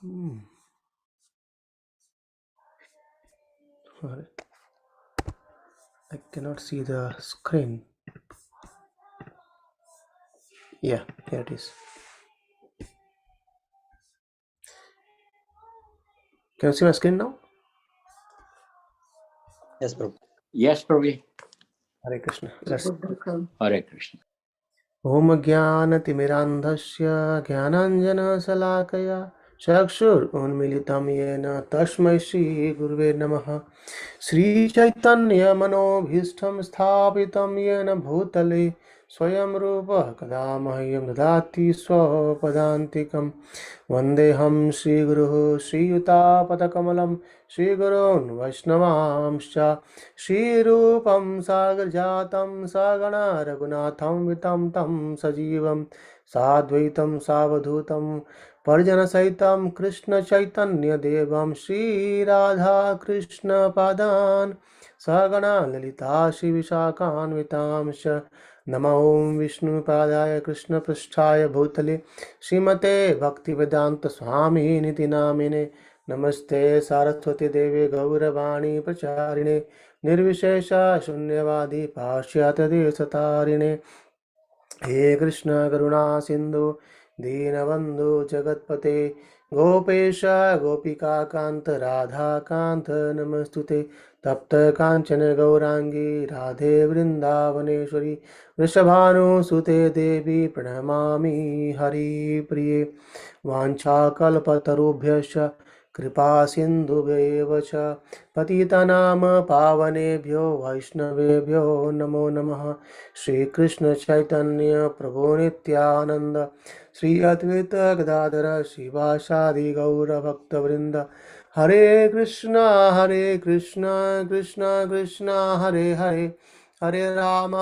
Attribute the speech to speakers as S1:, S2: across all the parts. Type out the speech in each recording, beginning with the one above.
S1: Hmm. Sorry. I cannot see the screen. Yeah, here it is. Can you see my screen now?
S2: Yes, Prabhu.
S3: Yes, Prabhu.
S1: Hare Krishna. Let's.
S3: Hare Krishna.
S1: Om Jnanatimirandhasya Jnananjana Shakshur Unmilitam Yena Tasmai Shri Gurve Namaha Shri Chaitanya Manobhishtam Sthapitam Yena Bhutale Swayam Rupa Kadamahyam Dadati Swapadantikam Vandeham Shri Guru Shri Yuta Padakamalam Shri Gurun Vaishnavamscha Shri Rupam Sagar Jatam Sagana Raghunatham Vitam Tam Sajivam Sadvaitam Savadhutam Parjana Saitam Krishna Chaitanya Devam Shri Radha Krishna Padan Sagana Lalita Shri Vishakan Vitamsha Namo Vishnu Padaya Krishna Prasthaya Bhutale Srimate Bhaktivedanta Swami Niti Namine Namaste Saraswati Devi Gauravani Pracharine Nirvishesha Shunyavadi Pashyata Desatarine हे कृष्ण करुणा सिंधु दीनबंधु जगतपते गोपेश गोपिका कांत राधा कांत नमस्तुते तप्त कांचन गौरांगी राधे वृंदावनेश्वरी वृषभानुसुते देवी प्रणमामि हरि प्रिये वाञ्छाकल्पतरुभ्यश्च कृपा सिन्धुभ्येव च पतितनाम पावनेभ्यो वैष्णवेभ्यो नमो नमः श्री कृष्ण चैतन्य प्रभु नित्यानंद श्री अद्वैत गदाधर शिवासादि गौर भक्तवृंद हरे Krishna Krishna Krishna Hare Hare Hare Ram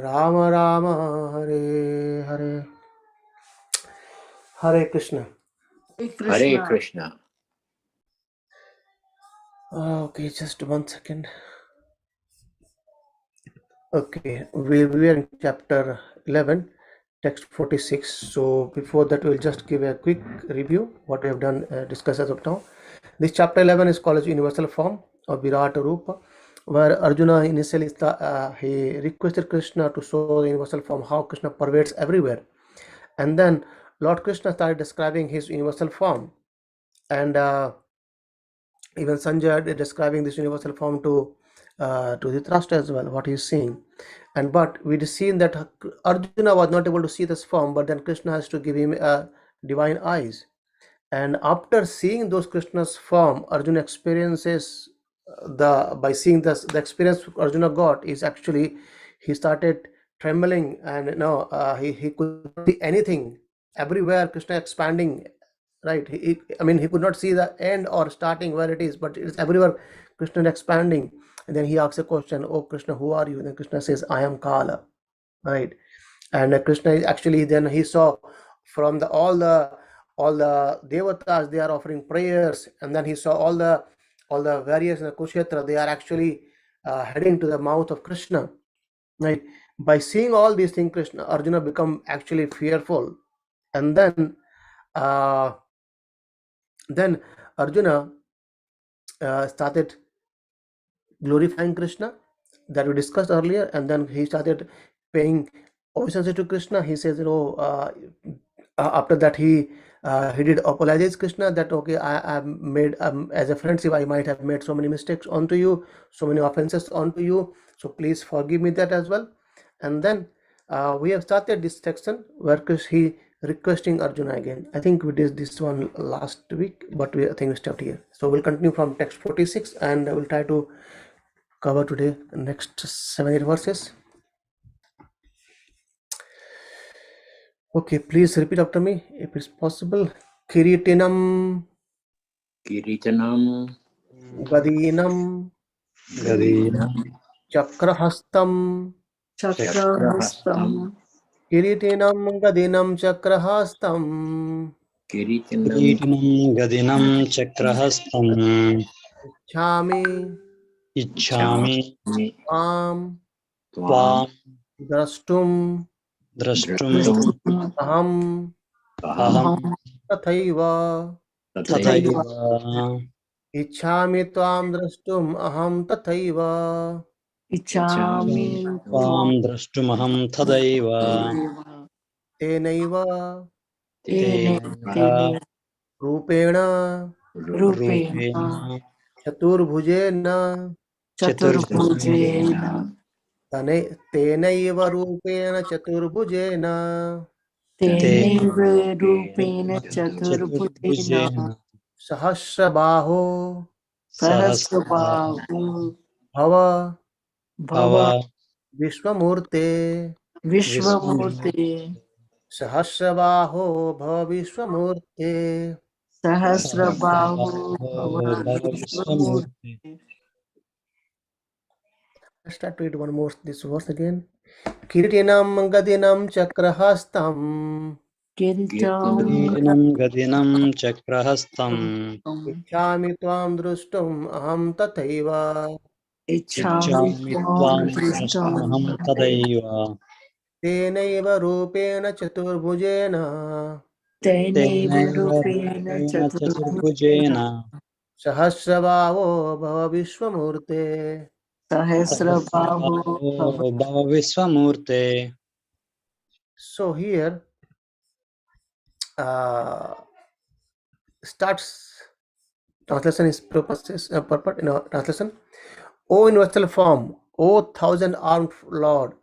S1: Ram Ram Hare Hare Hare Krishna
S3: Hare Krishna.
S1: Okay, just 1 second. Okay, we are in chapter 11, text 46. So before that, we'll just give a quick review what we have done, discussed as of now. This chapter 11 is called as universal form of Virat Rupa, where Arjuna initially he requested Krishna to show the universal form, how Krishna pervades everywhere, and then Lord Krishna started describing his universal form, and even Sanjay is describing this universal form to Dhritarashtra as well, what he is seeing. And but we have seen that Arjuna was not able to see this form, but then Krishna has to give him divine eyes. And after seeing those Krishna's form, Arjuna experiences by seeing this, the experience Arjuna got is actually he started trembling, and he could see anything everywhere. Krishna expanding, right? I mean, he could not see the end or starting where it is, but it's everywhere. Krishna expanding, and then he asks a question, "Oh Krishna, who are you?" And then Krishna says, "I am Kala," right? And Krishna is actually, then he saw from the all the devatas, they are offering prayers, and then he saw all the various Kukshetra, they are actually heading to the mouth of Krishna, right? By seeing all these things, Krishna, Arjuna become actually fearful, and then Arjuna started glorifying Krishna, that we discussed earlier, and then he started paying obeisance to Krishna. He says, after that he did apologize Krishna, that okay, I made as a friendship I might have made so many mistakes onto you, so many offenses onto you, so please forgive me that as well. And then we have started this section where he requesting Arjuna again. I think we did this one last week, but I think we stopped here. So we'll continue from text 46, and we'll try to cover today next 7-8 verses. Okay, please repeat after me if it's possible. Kiritinam
S3: Kiritanam.
S1: Gadinam
S2: Gadinam
S1: Chakrahastam
S3: Chakrahastam.
S1: Kiritinam Gadinam Chakrahastam
S3: Kiritanam.
S2: Kirinam Gadinam Chakrahastam
S1: Chami
S2: Ichchami
S1: Am
S2: Tvam
S1: Drastum
S2: Drashtum
S1: Aham
S2: Aham
S1: तथैव
S2: तथैव
S1: इच्छामि त्वां द्रष्टुम् अहं तथैव
S3: इच्छामि
S2: त्वां द्रष्टुमहं तदैव
S1: तेनैव
S2: तेनैव
S1: रूपेण
S2: रूपेण
S1: चतुर्भुजेन
S2: चतुर्भुजेन
S1: तेनैव रूपेण चतुर्भुजेन
S2: तेनैव
S3: रूपेण
S2: चतुर्भुजेन
S1: सहस्रबाहो
S2: सहस्रबाहो
S1: भव
S2: भव
S1: विश्वमूर्ते
S2: विश्वमूर्ते
S1: सहस्रबाहो भव विश्वमूर्ते
S2: सहस्रबाहो भव विश्वमूर्ते
S1: Let's start to read one more this verse again. Kiritinam gadinam chakrahastam
S2: कीर्तिनं गदिनं चक्रहस्तम्
S1: Ichhami tvam drustum aham tathaiva
S2: इच्छामि त्वां द्रष्टुमहं तदैव
S1: Tenaiva rupena chaturbhujena
S2: तेनैव रूपेण चतुर्भुजेन
S1: Sahasrabhavo bhava vishwamurte.
S2: सहस्रबाहो भव विश्वमूर्ते.
S1: So here starts translation is purpose translation. O universal form, O thousand-armed Lord,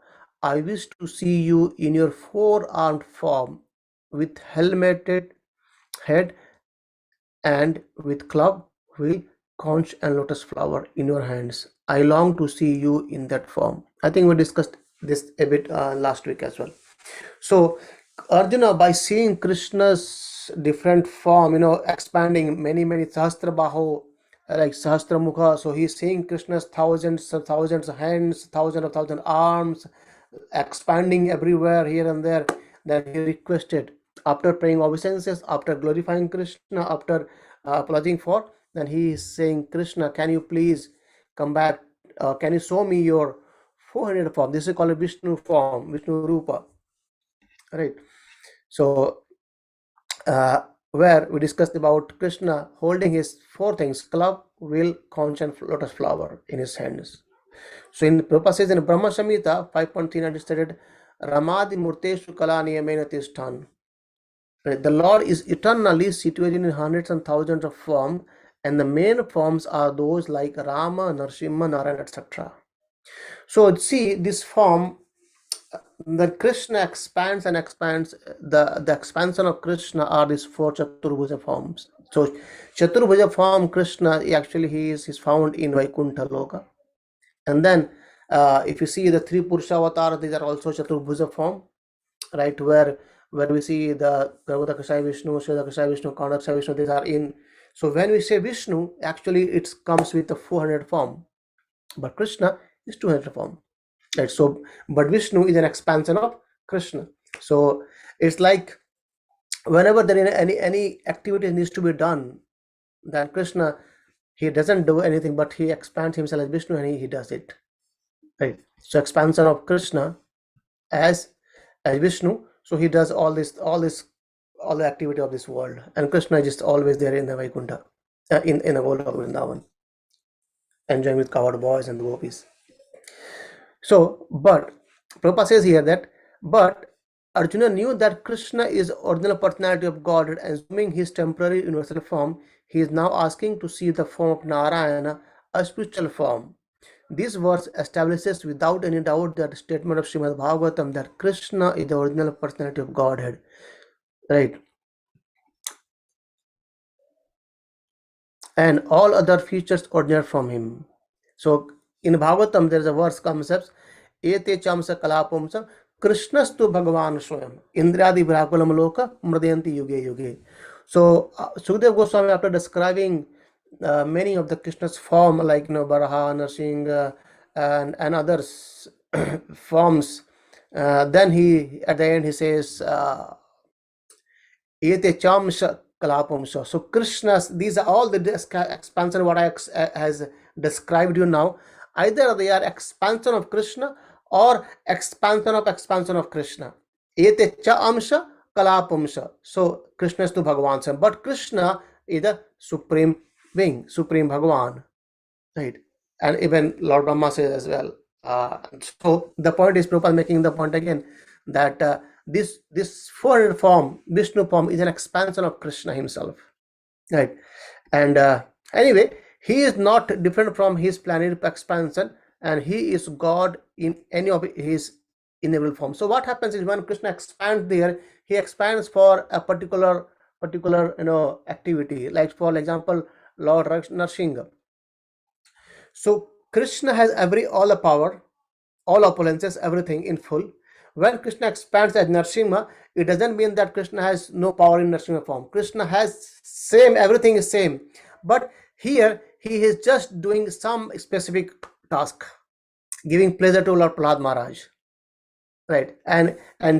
S1: I wish to see you in your four-armed form, with helmeted head and with club, wheel, conch, and lotus flower in your hands. I long to see you in that form. I think we discussed this a bit last week as well. So Arjuna, by seeing Krishna's different form, expanding many Sahasrabaho, like Sahasramukha, so he's seeing Krishna's thousands of hands, thousand arms, expanding everywhere here and there. Then he requested, after praying obeisances, after glorifying Krishna, after apologizing for, then he is saying, Krishna, can you please come back? Can you show me your 400 form? This is called a Vishnu form, Vishnu Rupa. Right. So where we discussed about Krishna holding his four things: club, wheel, conch, and lotus flower in his hands. So in Prabhupada says in Brahma Samhita 5.3 it stated, Ramadi Murteshu Kala Niyamena Tishthan. Right. The Lord is eternally situated in hundreds and thousands of forms, and the main forms are those like Rama, Narsimha, Narayana, etc. So see, this form, the Krishna expands and expands. The expansion of Krishna are these four Chaturbhuja forms. So Chaturbhuja form Krishna, actually he is found in Vaikuntha Loka. And then if you see the three Purusha avatars, these are also Chaturbhuja form, right? Where we see the Garbhodakashayi Vishnu, Sridhakashayi Vishnu, Kanakashayi Vishnu, these are in. So when we say Vishnu, actually it comes with the 400 form, but Krishna is 200 form. Right. So, but Vishnu is an expansion of Krishna. So it's like whenever there is any activity needs to be done, then Krishna, he doesn't do anything, but he expands himself as Vishnu and he does it. Right. So expansion of Krishna as Vishnu. So he does all the activity of this world, and Krishna is just always there in the Vaikuntha, in the world of Vrindavan, enjoying with cowherd boys and the gopis. So, but Prabhupada says here that, but Arjuna knew that Krishna is original personality of God, and assuming his temporary universal form, he is now asking to see the form of Narayana, a spiritual form. This verse establishes without any doubt that statement of Srimad Bhagavatam that Krishna is the original personality of Godhead. Right. And all other features originate from him. So in Bhagavatam there is a verse concepts, Ete chamsa kalapamsa Krishnastu Bhagavan Swayam Indradi Vrakulam Loka Mradayanti Yuge Yuge. So Sukadeva Goswami, after describing many of the Krishna's form, like Baraha, Narsingha, and others forms, then he at the end he says Ete chamsa kalapamsa. So Krishna's, these are all the expansion what I has described you now. Either they are expansion of Krishna or expansion of Krishna. Ete cha amsha Kalapumsa. So Krishna is to Bhagavan Sam, but Krishna is the supreme being, supreme Bhagavan, right? And even Lord Brahma says as well. So the point is, Prabhupada making the point again that this foreign form, Vishnu form, is an expansion of Krishna himself, right? And anyway, he is not different from his planet expansion, and he is God in any of his ineffable form. So what happens is when Krishna expands there, he expands for a particular activity. Like for example, Lord Narsingha. So Krishna has all the power, all opulences, everything in full. When Krishna expands as Narsimha, it doesn't mean that Krishna has no power in Narsimha form. Krishna has same, everything is same. But here he is just doing some specific task, giving pleasure to Lord Prahlad Maharaj, right? And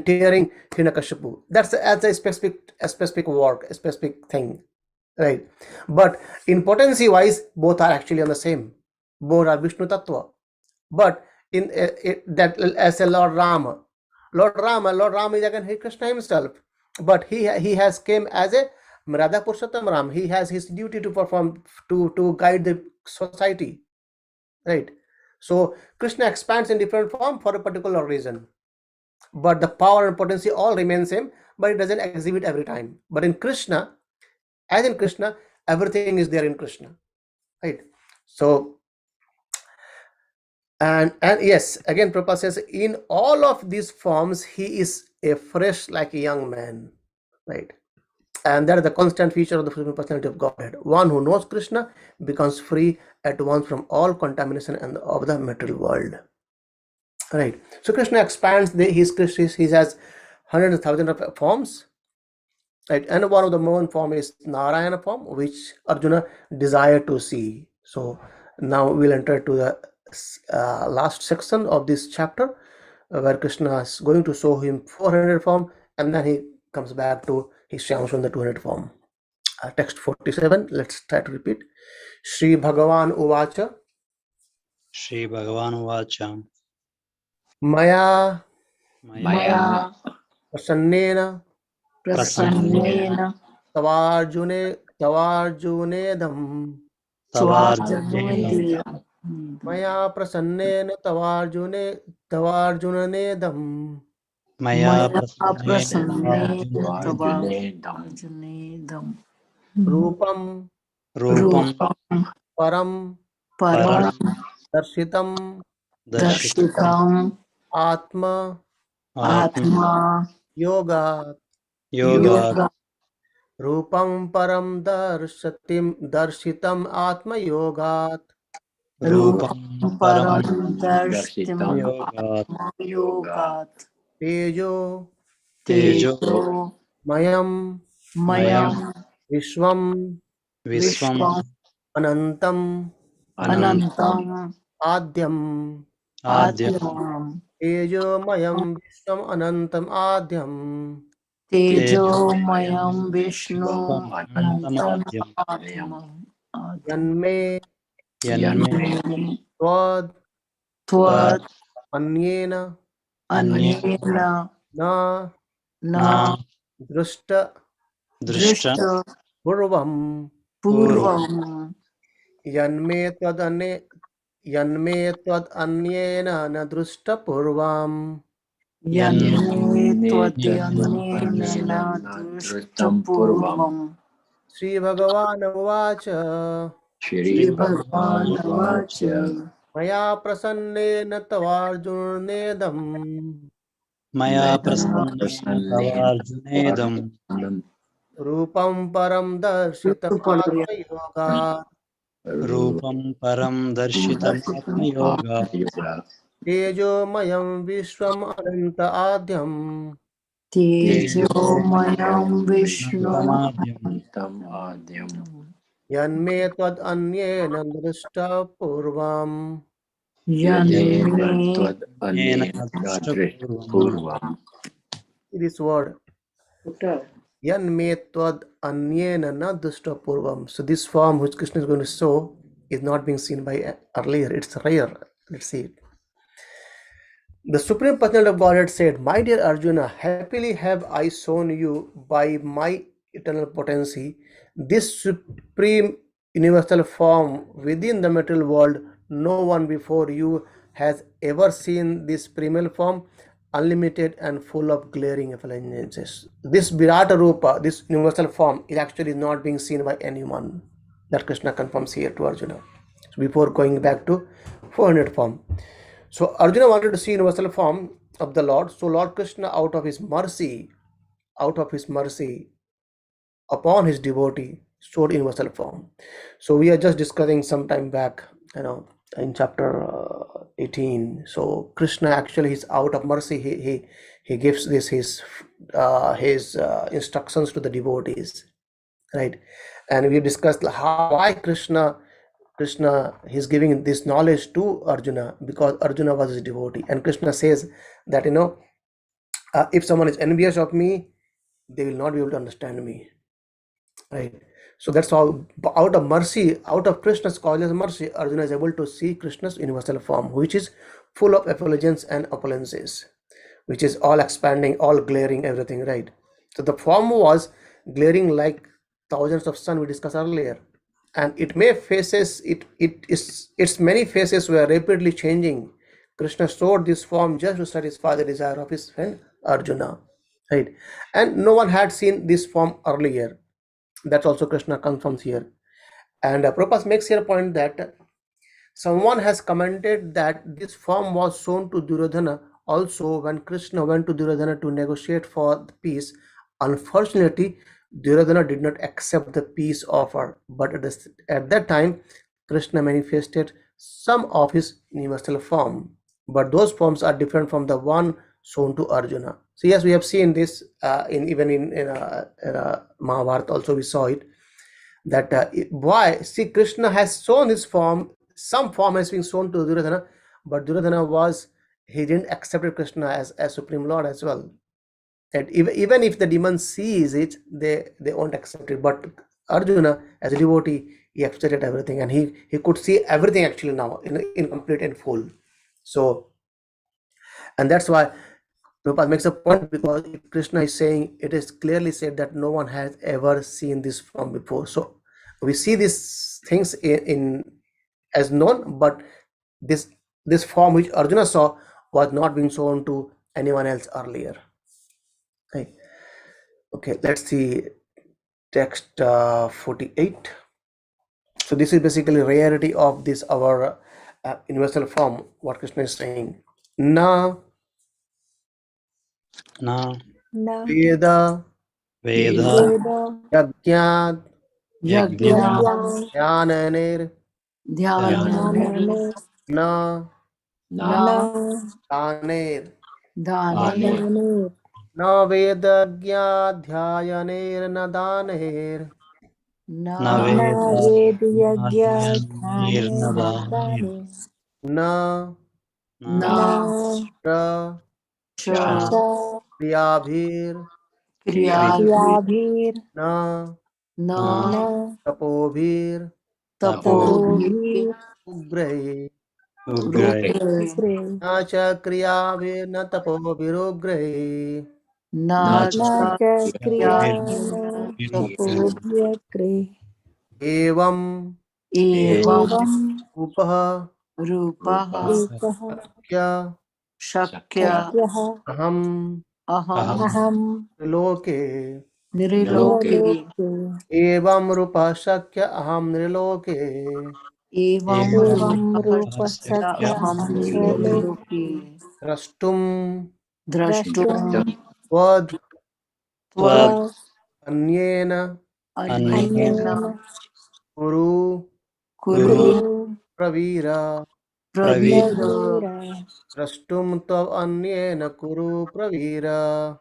S1: tearing Hiranyakashipu. That's a specific work, a specific thing, right? But in potency wise, both are actually on the same. Both are Vishnu Tattva. But in that as a Lord Rama is again Krishna himself, but he has came as a Radha Purushottam Ram. He has his duty to perform, to guide the society, right? So Krishna expands in different form for a particular reason, but the power and potency all remain same, but it doesn't exhibit every time. But in Krishna, as in Krishna, everything is there in Krishna, right? So and yes, again Prabhupada says in all of these forms he is a fresh like a young man, right? And that is the constant feature of the Supreme Personality of Godhead. One who knows Krishna becomes free at once from all contamination and of the material world, right? So Krishna expands he has hundreds of thousands of forms, right? And one of the main form is Narayana form, which Arjuna desired to see. So now we'll enter to the last section of this chapter, where Krishna is going to show him 400 form, and then he comes back to his Shyamsundar 200 form. Text 47, let's try to repeat. Shri Bhagavan Uvacha
S2: Shri Bhagavan Uvacha
S1: Maya
S3: Maya
S1: Prasannena
S2: Prasannena
S1: Tavarjunedam
S2: Tavarjunedam
S1: Maya Prasannena Tavarjunedam
S2: Maya Prasannena
S3: Arjunedam
S1: Rupam
S2: Rupam
S1: Param
S2: Param
S1: Darshitam
S2: Darshitam
S1: Atma
S2: Atma
S1: Yoga
S2: Yoga
S1: Rupam Param Darshitam Atma Yogat
S2: Rupam Param
S3: Darshitam
S2: Yogat
S1: Tejo
S2: Tejo
S1: Mayam
S2: Mayam
S1: Vishwam
S2: Viswam
S1: Anantam
S2: Anantam
S1: Adyam
S2: Adyam
S1: Tejo Mayam Vishwam Anantam Adyam
S4: Tejomayam Vishnu
S2: Anantamadyam
S1: Yanme
S2: Yanme
S1: Tvad
S4: Tvad
S1: Anyena
S4: Anyena
S1: Na
S2: Na
S1: Drushta
S2: Drishta
S4: Drishta
S1: Purvam
S4: Purvam
S1: Yanme Twad Anyena Na Drushta Purvam
S4: Yanme Tvadyanyena Drishta Purvam
S1: Sri Bhagavan Uvacha
S3: Shri
S4: Bhagavan
S3: Bhagavan
S4: Vacha
S1: Maya Prasannena Tavarjunedam
S2: Maya Prasannena Tavarjunedam
S1: Rupam Param Darshitam Atma Yoga
S2: Rupam Param Darshitam Atma Yoga
S1: Tejo Mayam Vishwam Ananta Adyam
S4: Tejomayam Vishnu
S2: Anantamadyam
S1: Yanme Tvad Anyena Drishta Purvam
S4: Yanme
S2: Yena Drishta Purvam
S1: This word Yanme Tvad Anyena Na Drishta Purvam. So this form which Krishna is going to show is not being seen by earlier. It's rare. Let's see it. The Supreme Personality of Godhead said, "My dear Arjuna, happily have I shown you by my eternal potency this supreme universal form within the material world. No one before you has ever seen this primal form, unlimited and full of glaring effulgences." This Virata Rupa, this universal form, is actually not being seen by anyone. That Krishna confirms here to Arjuna. Before going back to 400 form. So Arjuna wanted to see universal form of the Lord. So Lord Krishna, out of his mercy upon his devotee, showed universal form. So we are just discussing some time back, in chapter 18. So Krishna actually is out of mercy. He gives this his instructions to the devotees, right? And we discussed why Krishna he's giving this knowledge to Arjuna because Arjuna was his devotee, and Krishna says that if someone is envious of me, they will not be able to understand me, right? So that's how, out of mercy, out of Krishna's causeless mercy, Arjuna is able to see Krishna's universal form, which is full of effulgence and opulences, which is all expanding, all glaring, everything, right? So the form was glaring like thousands of sun we discussed earlier, and its many faces were rapidly changing. Krishna showed this form just to satisfy the desire of his friend Arjuna, right? And no one had seen this form earlier. That's also Krishna confirms here. And Prabhupada makes here a point that someone has commented that this form was shown to Duryodhana also when Krishna went to Duryodhana to negotiate for the peace. Unfortunately, Duryodhana did not accept the peace offer, but at that time, Krishna manifested some of his universal form. But those forms are different from the one shown to Arjuna. So yes, we have seen this in Mahabharata also we saw it, that why see Krishna has shown his form, some form has been shown to Duryodhana, but Duryodhana he didn't accept Krishna as Supreme Lord as well. And even if the demon sees it, they won't accept it. But Arjuna, as a devotee, he accepted everything, and he could see everything actually now in complete and full. So, and that's why Prabhupada makes a point, because Krishna is saying, it is clearly said that no one has ever seen this form before. So we see these things in as known, but this form which Arjuna saw was not being shown to anyone else earlier. Okay, let's see text 48. So this is basically rarity of this our universal form, what Krishna is saying. Na
S2: Na
S1: Veda
S2: Veda
S1: Yagyad
S2: Yajna
S1: Dhyananir
S4: Dhyananir
S1: Na
S4: na
S1: Tanir
S4: dhananir
S1: Na Vedagya Dhyayanir Na Danir
S2: Na
S4: na
S2: Veda
S4: vedyagya
S2: Nirna
S4: dhanir
S2: Dhanir
S4: dhanir
S1: Na
S2: Na
S4: na
S1: Ra
S2: Sha
S4: cha
S1: Priyabhir
S4: kriyabhir
S1: Na
S2: Na
S4: na
S1: Tapobhir
S2: Tapo
S4: tapobhir
S1: Ugrai
S2: Ugrai
S4: rupre
S1: Na Cha Kriyabhir Na Tapobhir
S4: na
S2: Nacha
S4: cha
S2: Virna
S4: kriyana tapobhyakre
S1: Evam
S3: evam
S4: evam
S1: Upah
S3: rupah
S4: rupah
S1: Kya
S3: shakya
S4: shakyah
S1: Aham
S3: aham
S4: aham
S1: Loke
S3: niriloke
S4: nirloke
S1: Evam Rupa Shakya Aham Niloke
S3: evam
S4: evam
S3: rupah
S4: rupa
S3: shakya
S4: sakya
S3: aham
S4: aham
S3: niriloke
S1: Rashtum
S3: drashtum
S4: drashtum
S1: Vad
S3: tvad
S2: Tvad
S4: tva
S1: Anyena
S3: anyena
S4: anyena
S1: Kuru
S3: kuru
S2: Guru
S4: kuru
S1: Pravira
S3: pravira
S4: pravira
S1: Rashtum Tav Anyena Kuru Pravira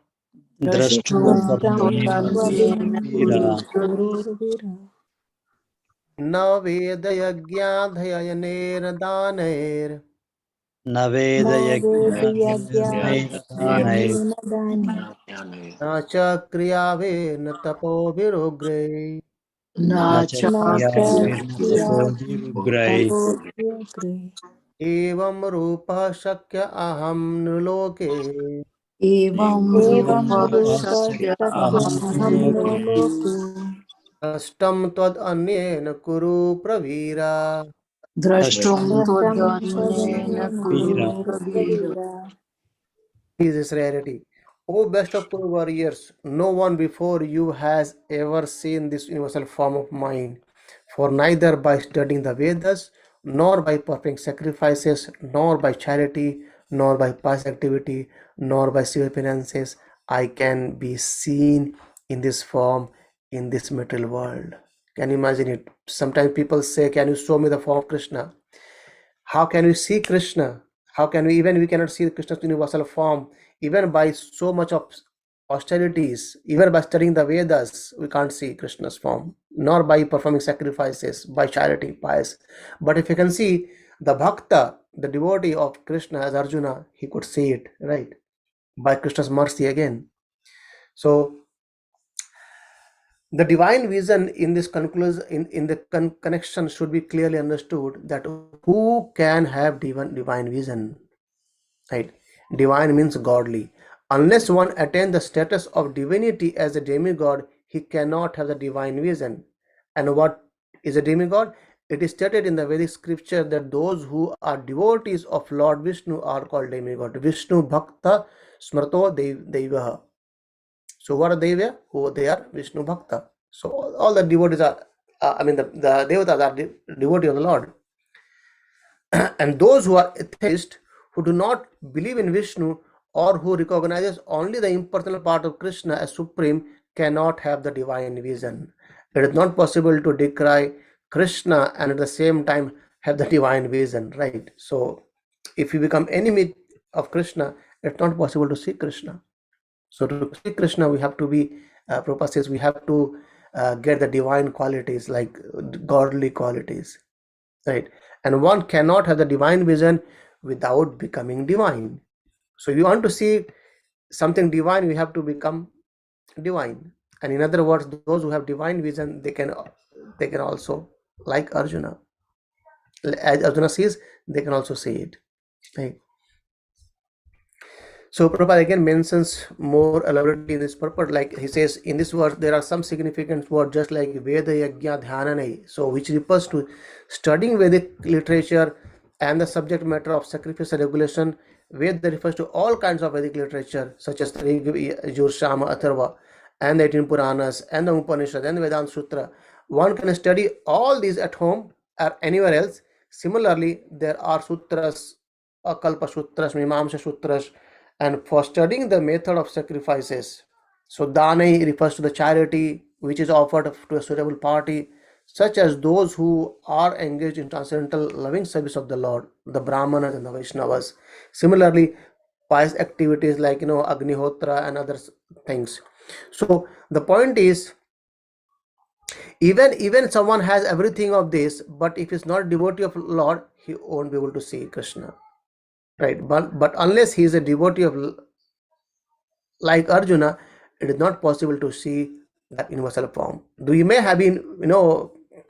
S3: drashtum
S2: Drashtum
S4: drashtam
S2: Tvanyena
S3: todanyena
S4: tvam
S2: Vira
S4: gururvira
S1: Na Vedayagya Daner
S4: na
S2: Naveda
S4: vediyagya
S2: Yajnanera Dhanai
S4: dhanena dani
S1: Na Cha Kriyave Na Tapobhirugre
S3: na cha
S4: na
S2: Nachakriya
S4: cha
S2: Virna
S4: kriya
S2: Tapo Virugrai
S4: tapobhyakre
S1: एवं रूपः शक्य अहं नृलोके
S3: एवं
S4: एवं
S3: रूपशस्य
S4: रूपस्य
S3: अहं
S4: अहं no
S3: लोके
S4: लोके
S1: द्रष्टं त्वदन्येन कुरु प्रवीरा.
S3: द्रष्टुं
S4: दृष्टं
S3: त्वदन्येन
S4: त्वदन्येन
S3: कुरु
S4: कुरु
S3: Pravir
S4: Pravira.
S1: Is this rarity? O best of all warriors, no one before you has ever seen this universal form of mine. For neither by studying the Vedas, nor by performing sacrifices, nor by charity, nor by pious activity, nor by civil penances, I can be seen in this form in this material world. Can you imagine it? Sometimes people say, can you show me the form of Krishna? How can we see Krishna? How can we cannot see Krishna's universal form even by so much of austerities, even by studying the Vedas, we can't see Krishna's form, nor by performing sacrifices, by charity, pious. But if you can see the bhakta, the devotee of Krishna as Arjuna, he could see it, right? By Krishna's mercy again. So the divine vision in this conclusion in the connection should be clearly understood that who can have divine vision, right? Divine means godly. Unless one attains the status of divinity as a demigod, he cannot have the divine vision. And what is a demigod? It is stated in the Vedic scripture that those who are devotees of Lord Vishnu are called demigod. Vishnu Bhakta Smrto Devaha. So what are Deva? Who they are? Vishnu Bhakta. So all the devotees are, the devatas are devotee of the Lord. And those who are atheists, who do not believe in Vishnu, or who recognizes only the impersonal part of Krishna as supreme, cannot have the divine vision. It is not possible to decry Krishna and at the same time have the divine vision, right? So if you become enemy of Krishna, it's not possible to see Krishna. So to see Krishna, we have to be, Prabhupada says, we have to get the divine qualities, like godly qualities, right? And one cannot have the divine vision without becoming divine. So you want to see something divine, we have to become divine. And in other words, those who have divine vision, they can also, like Arjuna, as Arjuna sees, they can also see it, right? So Prabhupada again mentions more elaborately in this purport, like he says in this verse there are some significant words just like Veda Yajna Dhyananai, so which refers to studying Vedic literature and the subject matter of sacrificial regulation. Veda refers to all kinds of Vedic literature such as Rig, Yajur, Shama, Atharva, and the 18 Puranas and the Upanishad and the Vedanta Sutra. One can study all these at home or anywhere else. Similarly, there are sutras, Kalpa Sutras, Mimamsa Sutras, and for studying the method of sacrifices. So dana refers to the charity which is offered to a suitable party, such as those who are engaged in transcendental loving service of the Lord, the Brahmanas and the Vaishnavas. Similarly, pious activities like Agnihotra and other things. So the point is, even someone has everything of this, but if he's not devotee of Lord, he won't be able to see Krishna, right? But unless he is a devotee of, like Arjuna, it is not possible to see that universal form. We may have been,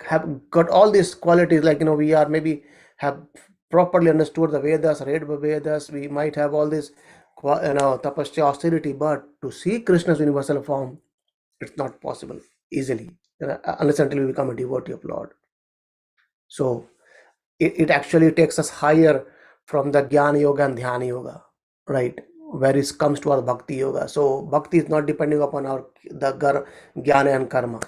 S1: have got all these qualities, like we are maybe have properly understood the Vedas, read the Vedas, we might have all this, tapasya, austerity, but to see Krishna's universal form, it's not possible easily, unless until we become a devotee of Lord. So it actually takes us higher from the Jnana Yoga and Dhyana Yoga, right? Where it comes to our Bhakti Yoga. So Bhakti is not depending upon Jnana and Karma.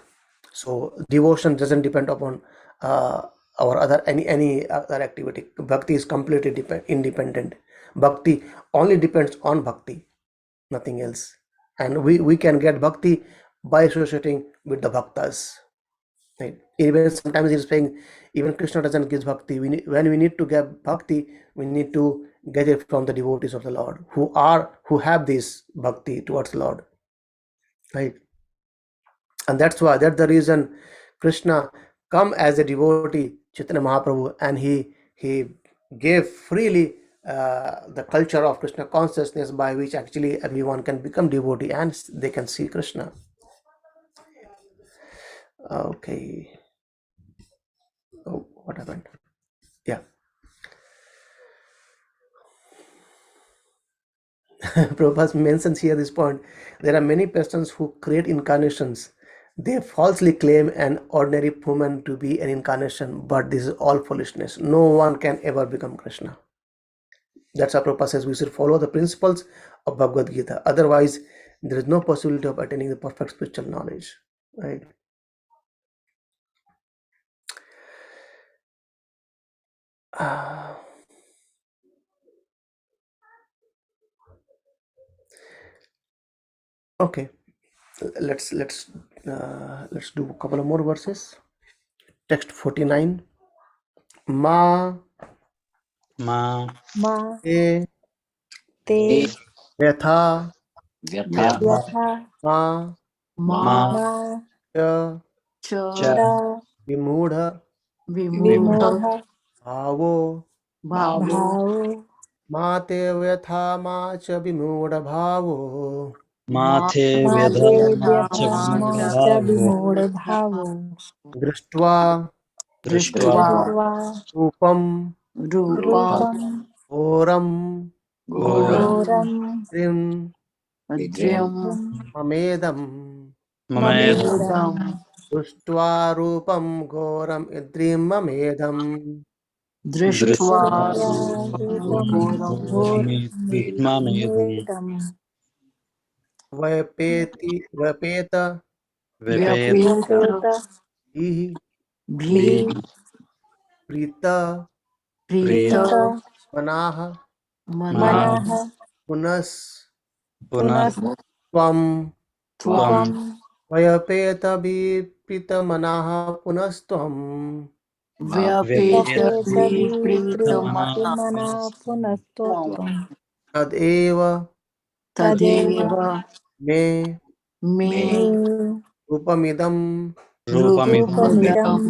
S1: So devotion doesn't depend upon our other any other activity. Bhakti is completely independent. Bhakti only depends on Bhakti, nothing else. And we can get Bhakti by associating with the Bhaktas. Right. Even sometimes he's saying, even Krishna doesn't give bhakti. When we need to get bhakti, we need to get it from the devotees of the Lord who have this bhakti towards the Lord, right? And that's the reason Krishna come as a devotee, Chaitanya Mahaprabhu, and he gave freely the culture of Krishna consciousness, by which actually everyone can become devotee and they can see Krishna. Okay. Oh, what happened? Yeah. Prabhupada mentions here this point. There are many persons who create incarnations. They falsely claim an ordinary human to be an incarnation, but this is all foolishness. No one can ever become Krishna. That's how Prabhupada says we should follow the principles of Bhagavad Gita. Otherwise, there is no possibility of attaining the perfect spiritual knowledge. Right? Okay, let's do a couple of more verses. Text 49. Ma
S4: Ma
S2: Ma
S1: te
S2: Te
S1: yatha
S3: Yatha
S2: Yatha
S1: ma
S3: Ma
S2: Ma
S1: cha
S3: Cha
S2: Cha
S1: vimudha
S3: Vimudha
S2: Vimudha
S1: bhavo
S3: Bhavo
S2: Bhavo
S1: ma te yatha ma cha vimudha bhavo
S4: Mathe
S2: Mate
S4: Vyadhama
S2: Vyatha Cha
S4: Bhavo
S2: Vimudha Bhavo
S1: दृष्ट्वा
S4: Drishtva
S3: Drishtva
S2: Drishtva
S1: रूपम
S3: Rupam
S2: Rupam
S1: घोरम
S4: Ghoram
S3: Ghoram
S2: Ghoram
S1: त्रिम
S3: Adryam
S2: Vidram
S1: ममेदम
S4: Mamedam
S2: Mamedam
S1: दृष्ट्वा रूपम घोरम इद्रिम ममेदम
S3: Drishtva
S4: Drishtva
S2: Drishtva
S3: Rupam
S2: Rupam
S3: Ghoram
S4: Ghoramidmamedam
S2: Ghoramedam
S1: वैपेति वैपेत
S4: Vipet
S3: Vyapeta
S2: Vyapeta
S1: ही
S4: Bhi
S3: Bhi
S1: प्रीत
S4: Prita
S3: Prita
S2: Prita
S1: मनाः
S4: Mana
S3: Manaha
S2: Manaha
S1: पुनस्
S4: Punas
S2: Punas
S1: त्वं
S4: Tvam
S3: Tvam
S2: Tvam
S1: वयपेत प्रीत मनाः पुनस्त्वम्
S3: Vyapeta
S2: Vyapeta
S4: Vyapet
S3: Viprita
S2: Viprita
S4: Mana
S2: Mana
S3: Manastvam
S2: Punastotvam
S1: तदेव
S2: Tadeva
S3: Tadeva
S1: मे
S3: Me
S2: Me
S1: रूपमिदं
S4: Rupamidam
S3: Rupamidam
S2: Rupamidam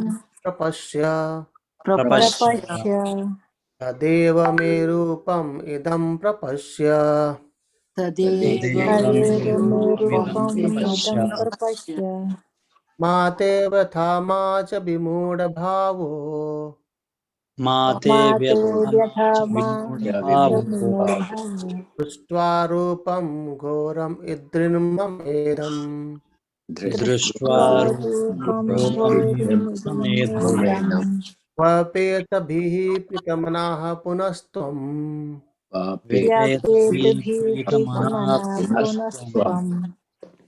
S1: प्रपश्य
S4: Prapashya
S3: Prapashya
S2: Prapashya
S1: तदेव मे रूपम् इदं प्रपश्य
S3: Tadeva
S4: Tadeva
S3: Me
S4: Me
S2: Tadeva Me
S4: Rupamidam
S3: Rupam
S2: Rupamidam
S3: Idam
S4: Prapashya
S2: Prapashya
S1: मा ते व्यथा मा च विमूढभावो
S4: Mate
S2: Mate
S4: Vyadhama
S2: Vyadhama
S4: Chavimudbhavo
S2: Chamudbhava
S1: दृष्ट्वा रूपं घोरम् इद्रिन्ममेदम्
S4: Drishtva
S2: Drishtva Rupam
S4: Rupamidmamedam
S2: Ghoramidam
S1: स्वपेतभिः प्रीतमनाः पुनस्त्वम्
S4: Vipet
S2: Vyapetabhi
S4: Prita Mana
S2: Pritamana
S4: Punastvam
S2: Punastvam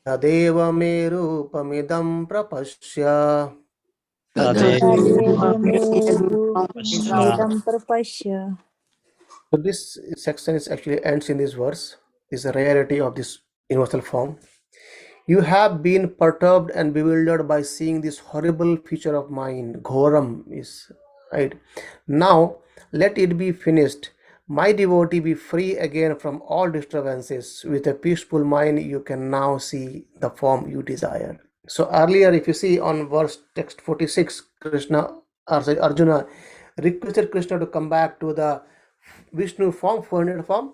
S1: तदेव मे रूपमिदं प्रपश्य
S4: Tadeva
S2: Tadeva
S3: Tadeva
S2: Me
S3: Me Rupam
S4: Prapashya
S2: Rupamidam Prapashya.
S1: So this section is actually ends in this verse. Is the rarity of this universal form. You have been perturbed and bewildered by seeing this horrible feature of mine. Ghoram is right. Now let it be finished. My devotee, be free again from all disturbances. With a peaceful mind, you can now see the form you desire. So earlier, if you see on verse text 46, Arjuna requested Krishna to come back to the Vishnu form, 400 form,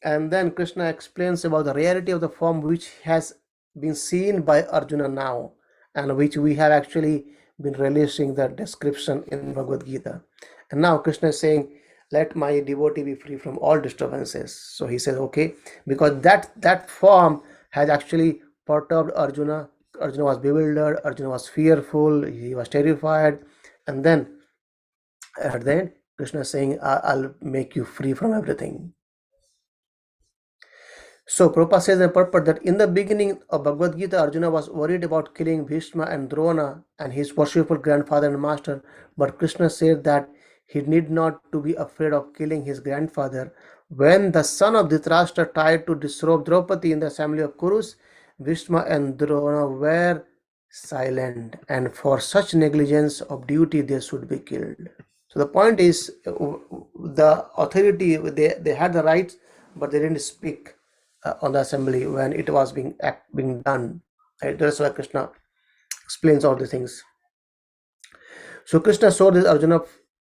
S1: and then Krishna explains about the reality of the form which has been seen by Arjuna now, and which we have actually been releasing the description in Bhagavad Gita. And now Krishna is saying, let my devotee be free from all disturbances. So he says, okay, because that form has actually perturbed Arjuna. Arjuna was bewildered, Arjuna was fearful, he was terrified, and then at the end, Krishna is saying, I'll make you free from everything. So Prabhupada says in purport that in the beginning of Bhagavad Gita, Arjuna was worried about killing Bhishma and Drona and his worshipful grandfather and master, but Krishna said that he need not to be afraid of killing his grandfather. When the son of Dhritarashtra tried to disrobe Draupadi in the assembly of Kurus, Bhishma and Drona were silent, and for such negligence of duty they should be killed. So the point is, the authority, they had the rights, but they didn't speak on the assembly when it was being done. Right? That's why Krishna explains all these things. So Krishna showed this Arjuna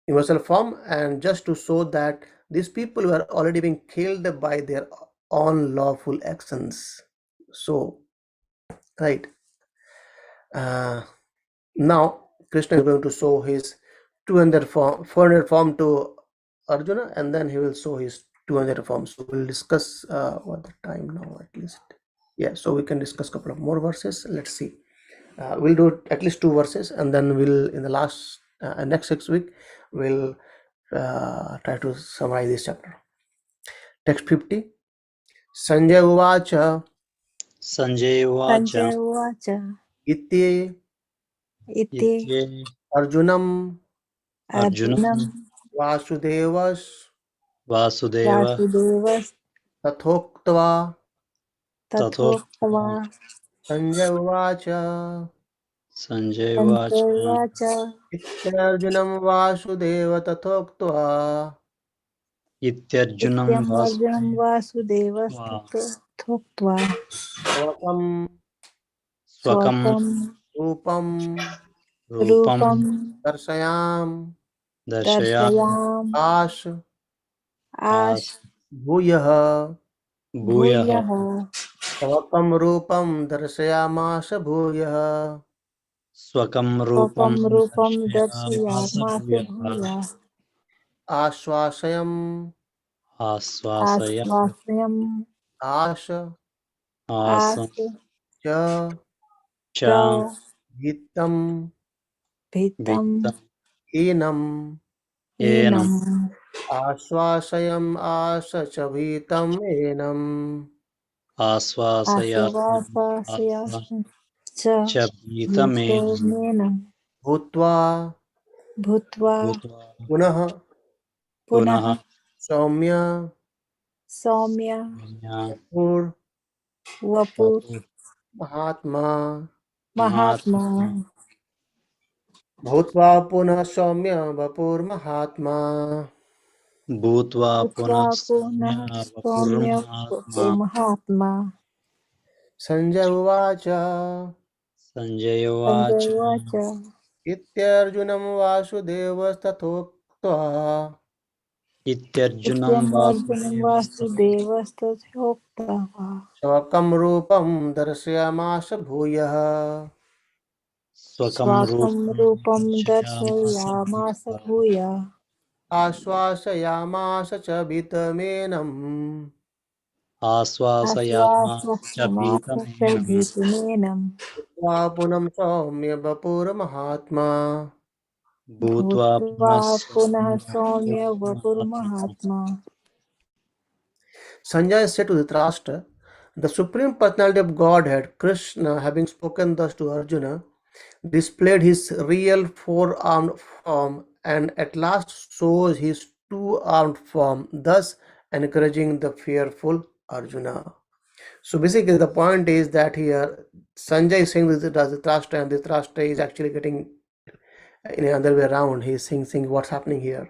S1: universal form, and just to show that these people were already being killed by their own lawful actions. So, right. Now Krishna is going to show his 200 form, 400 form to Arjuna, and then he will show his 200 forms. So we'll discuss what the time now at least. Yeah, so we can discuss a couple of more verses. Let's see. We'll do at least 2 verses, and then we'll in the last next 6 week we'll try to summarize this chapter. Text 50. Sanjay Uvacha
S4: Sanjay Uvacha
S2: Sanjay Uvacha
S1: Iti
S2: Iti
S4: Itye
S1: Arjunam
S2: Arjunam
S4: Arjunam
S1: Vasudevas
S4: Vasudeva
S2: Vasudevas
S1: Tathoktva
S4: Tathokta
S2: Tathoktva
S1: Sanjay Uvacha
S4: Sanjay
S2: Sanjay
S4: Uvacha
S2: Uvacha
S1: Ityarjunam Vasudeva Tathoktva
S4: Ityarjunam
S2: Nityam Arjunam Vasudevas
S4: Vasudeva
S2: Tathoktva
S1: Swakam
S4: Swakam
S2: Swakam
S1: Rupam
S4: Rupam
S2: Rupam
S1: Darshayam
S4: Darshayam
S2: Darshayam
S1: Ash
S2: Ash
S1: Bhuyah
S4: Bhuyaha
S2: Bhuyaha
S1: Swakam Rupam Darshayamash Bhuyah
S4: Swakam Rupam
S2: Swakam Rupam
S4: Darshayamasa
S2: Darshayamasa
S4: Bhuyaha
S2: Bhuya
S1: Ashwasayam
S4: Asvasaya
S2: Asvasayam
S1: Ash
S4: Asam
S2: Asa
S1: Cha
S4: Cha
S2: Cha
S1: Vitam
S2: Vitam
S4: Vittam
S1: Enam
S4: Enam
S2: Enam
S1: Ashwasayam Asha Cha Vitam Enam
S4: Asvasaya
S2: Asavasasya
S4: Asa
S2: Cha
S4: Cha Vitamenam
S2: Vitomenam
S1: Bhutva
S2: Bhutva
S4: Bhutva
S1: Punah
S4: Punaha
S2: Punaha
S1: Saumya
S2: Saumya
S4: Samya
S1: Pur
S2: Vapur
S4: Vapur
S1: Mahatma
S4: Mahatma
S2: Mahatma
S1: Bhutva Punah Saumya Vapur Mahatma
S4: Bhutva Punah
S2: Bhutva Punaha
S4: Samya Vapur
S2: Saumya Vapur
S4: Mahatma
S2: Mahatma
S1: Sanjay Uvacha
S4: Sanjay
S2: Sanjay
S4: Uvacha
S2: Vacha
S1: Ityarjunam Vasudevastatoktva
S4: Ityarjunam
S2: Nityam Arjunam
S4: Vasudevastatu
S2: Vasudevas Tathoktava
S1: Swakam Rupam Darshayamash Bhuyah
S4: Swakam
S2: Swakam
S4: Rupam
S2: Rupam
S4: Darshayamasa
S2: Darshayamasa
S4: Bhuyaha
S2: Bhuya
S1: Ashwasayamash Cha Vitamenam
S4: Asvasayamasa Cha
S2: Asvasayamasa
S4: Vitamenam
S2: Bhitimenam
S1: Punam Saumya Vapur Mahatma
S4: Bhutva Punah
S2: Bhutva Punaha
S4: Samya Vapur
S2: Saumya Vapur
S4: Mahatma
S2: Mahatma
S1: Sanjay said to Dhritarashtra, the Supreme Personality of Godhead, Krishna, having spoken thus to Arjuna, displayed his real four-armed form and at last shows his two-armed form, thus encouraging the fearful Arjuna. So basically the point is that here Sanjay is saying this to Dhritarashtra, and Dhritarashtra is actually getting in another way around. He's saying what's happening here.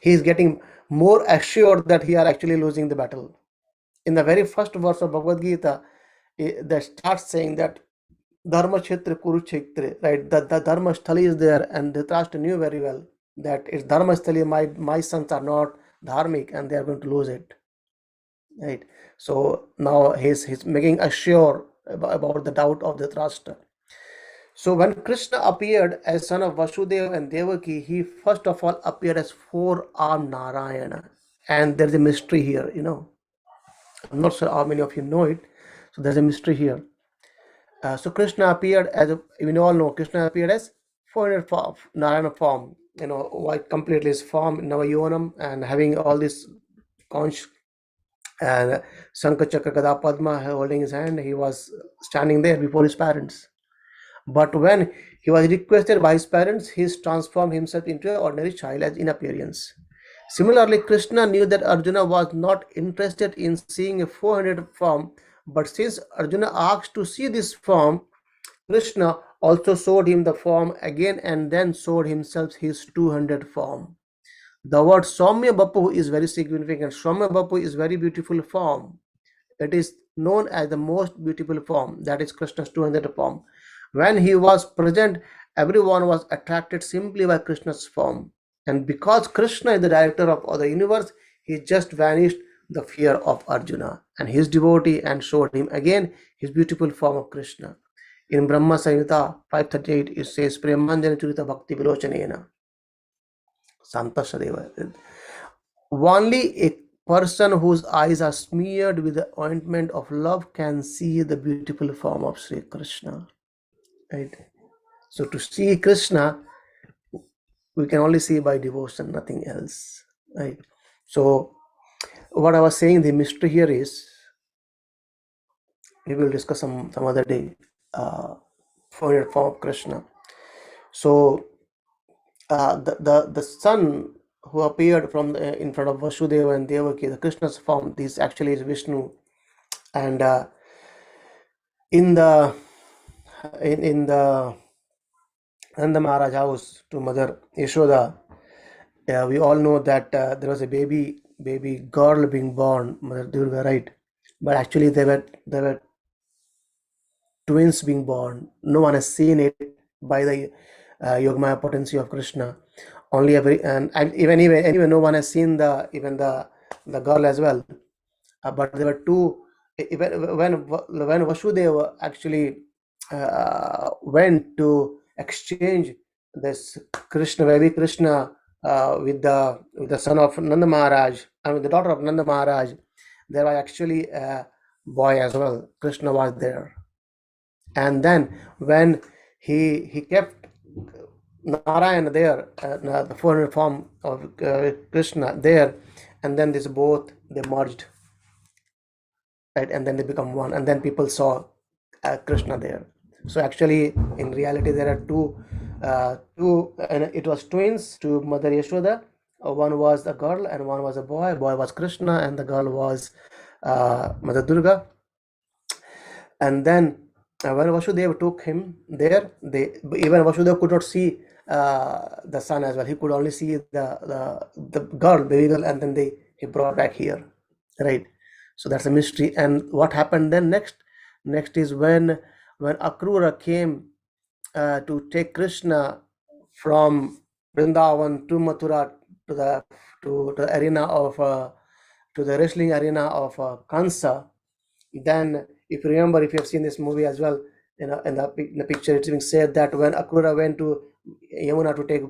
S1: He's getting more assured that he are actually losing the battle. In the very first verse of Bhagavad Gita, that starts saying that Dharma Kshetra Kurukshetra, right? The Dharma Sthali is there, and Dhritarashtra knew very well that it's Dharma Sthali, my sons are not dharmic and they are going to lose it, right? So now he's making assure about the doubt of Dhritarashtra. So when Krishna appeared as son of Vasudeva and Devaki, he first of all appeared as four-armed Narayana. And there's a mystery here, I'm not sure how many of you know it. So there's a mystery here. So Krishna appeared as, we all know, Krishna appeared as 400 form, Narayana form, white completely his form, Navayonam, and having all this conch and Shankha Chakra Gada Padma holding his hand, he was standing there before his parents. But when he was requested by his parents, he transformed himself into an ordinary child as in appearance. Similarly, Krishna knew that Arjuna was not interested in seeing a 400 form, but since Arjuna asked to see this form, Krishna also showed him the form again and then showed himself his 200 form. The word Saumya Bapu is very significant. Saumya Bapu is very beautiful form. It is known as the most beautiful form, that is Krishna's 200 form. When he was present, everyone was attracted simply by Krishna's form. And because Krishna is the director of the universe, he just vanished the fear of Arjuna and his devotee and showed him again his beautiful form of Krishna. In Brahma Samhita 538, it says, Premanjana Churita Bhakti Vilochanena. Santasadeva. Only a person whose eyes are smeared with the ointment of love can see the beautiful form of Sri Krishna. Right? So to see Krishna, we can only see by devotion, nothing else. Right? So what I was saying, the mystery here is, we will discuss some other day, form of Krishna. So the son who appeared from in front of Vasudeva and Devaki, the Krishna's form, this actually is Vishnu. And in the Nanda Maharaj house to Mother Yashoda, we all know that there was a baby girl being born, Mother Durga, right? But actually there were twins being born. No one has seen it by the Yogamaya potency of Krishna. Only and even no one has seen the girl as well. But there were two. When Vasudeva actually went to exchange this baby Krishna, with the son of Nanda Maharaj, I mean the daughter of Nanda Maharaj, there was actually a boy as well. Krishna was there. And then when he kept Narayana there, the form of Krishna there, and then this both they merged, right? And then they become one, and then people saw Krishna there. So actually, in reality, there are two, and it was twins to Mother Yashoda. One was a girl and one was a boy. Boy was Krishna, and the girl was Mother Durga. And then when Vasudeva took him there, even Vasudeva could not see the son as well. He could only see the girl, baby girl, and then he brought back here, right? So that's a mystery. And what happened then next? Next is when Akrura came to take Krishna from Vrindavan to Mathura to the arena of to the wrestling arena of Kansa. Then, if you remember, if you have seen this movie as well, in the picture, it's being said that when Akrura went to Yamuna to take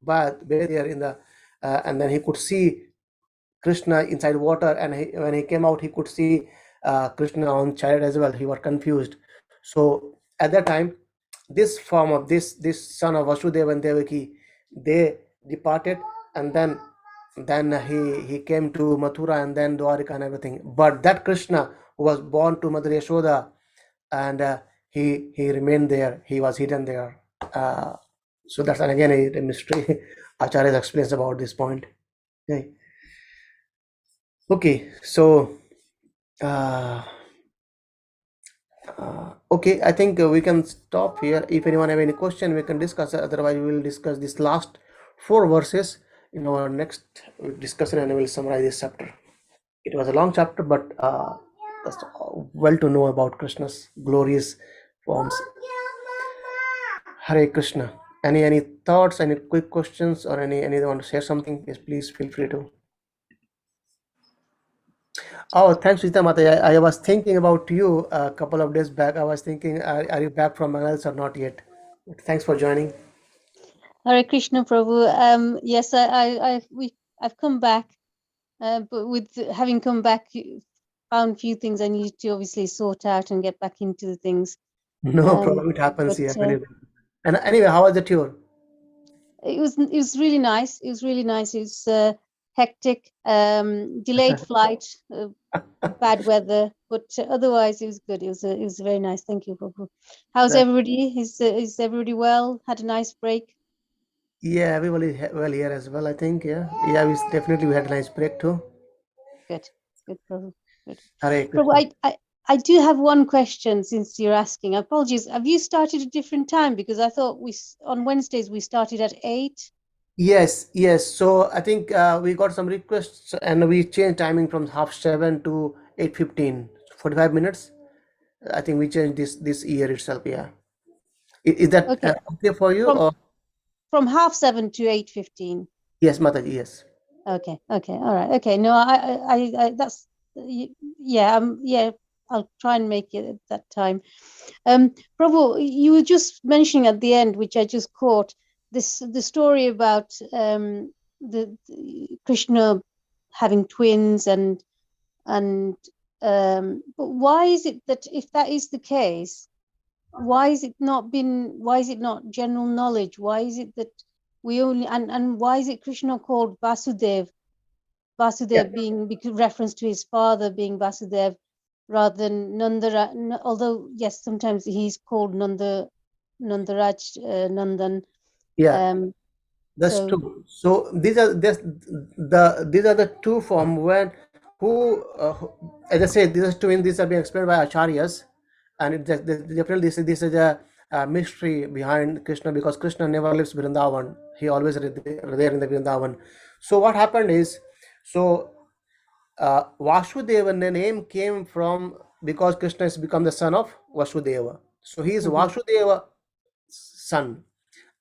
S1: bathe there in the, and then he could see Krishna inside water, and when he came out, he could see Krishna on chariot as well. He was confused. So at that time, this form of this son of Vasudeva and Devaki, they departed, and then he came to Mathura and then Dwarika and everything. But that Krishna who was born to Mother Yashoda, and he remained there. He was hidden there. So that's again a mystery. Acharya explains about this point. Okay. Okay, so okay, I think we can stop here. If anyone have any question, we can discuss. Otherwise, we will discuss this last 4 verses in our next discussion, and we will summarize this chapter. It was a long chapter, but that's well to know about Krishna's glorious forms. Hare Krishna. Any thoughts? Any quick questions, or anyone want to share something? Yes, please feel free to. Oh, thanks, Rita Mata. I was thinking about you a couple of days back. I was thinking, are you back from Bangladesh or not yet? Thanks for joining.
S5: Hare Krishna, Prabhu. Yes, I've come back, but with having come back, found a few things I needed to obviously sort out and get back into the things.
S1: No problem. It happens
S5: but,
S1: here. And anyway, how was the tour?
S5: It was really nice. It was really nice. It was hectic, delayed flight, bad weather, but otherwise it was good. It was very nice. Thank you, Prabhu. How's everybody? Is everybody well? Had a nice break?
S1: Yeah, everybody well here as well, I think. Yeah, we had a nice break too.
S5: Good, Prabhu. Good.
S1: Hare Krishna.
S5: Prabhu, I do have one question since you're asking. Apologies. Have you started a different time? Because I thought on Wednesdays we started at 8.
S1: Yes. So I think we got some requests and we changed timing from 7:30 to 8:15, 45 minutes. I think we changed this year itself. Yeah. Is that okay for you?
S5: From 7:30 to 8:15.
S1: Yes, Mataji. Yes.
S5: Okay. All right. Okay. No, I that's yeah. I'll try and make it at that time. Prabhu, you were just mentioning at the end, which I just caught, the story about the Krishna having twins but why is it that if that is the case, why is it not general knowledge? Why is it that we only and why is it Krishna called Vasudev
S1: Yeah.
S5: being reference to his father being Vasudev rather than although yes, sometimes he's called Nandaraj Nandan.
S1: Yeah, that's
S5: So
S1: true. So these are the two form when as I said, these are twins. These are being explained by acharyas, and definitely this is a mystery behind Krishna, because Krishna never leaves Vrindavan. He always there in the Vrindavan. So what happened is, so Vasudeva, the name came from because Krishna has become the son of Vasudeva. So he is Vasudeva son.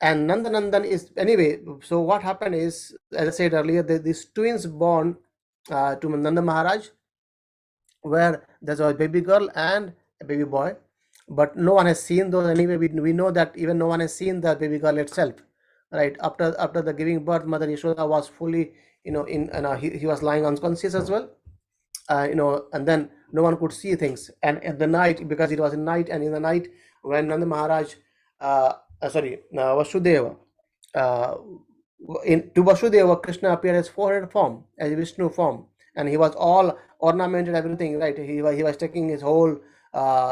S1: And Nandanandan is anyway. So what happened is, as I said earlier, these twins born to Nanda Maharaj, where there's a baby girl and a baby boy, but no one has seen those anyway. We know that even no one has seen the baby girl itself, right? After the giving birth, Mother Yashoda was fully, he was lying unconscious as well, and then no one could see things. And at the night, because it was in night, and in the night when Nanda Maharaj, Vasudeva, uh, to Vasudeva, Krishna appeared as 400 form, as Vishnu form, and he was all ornamented, everything, right? He was taking his whole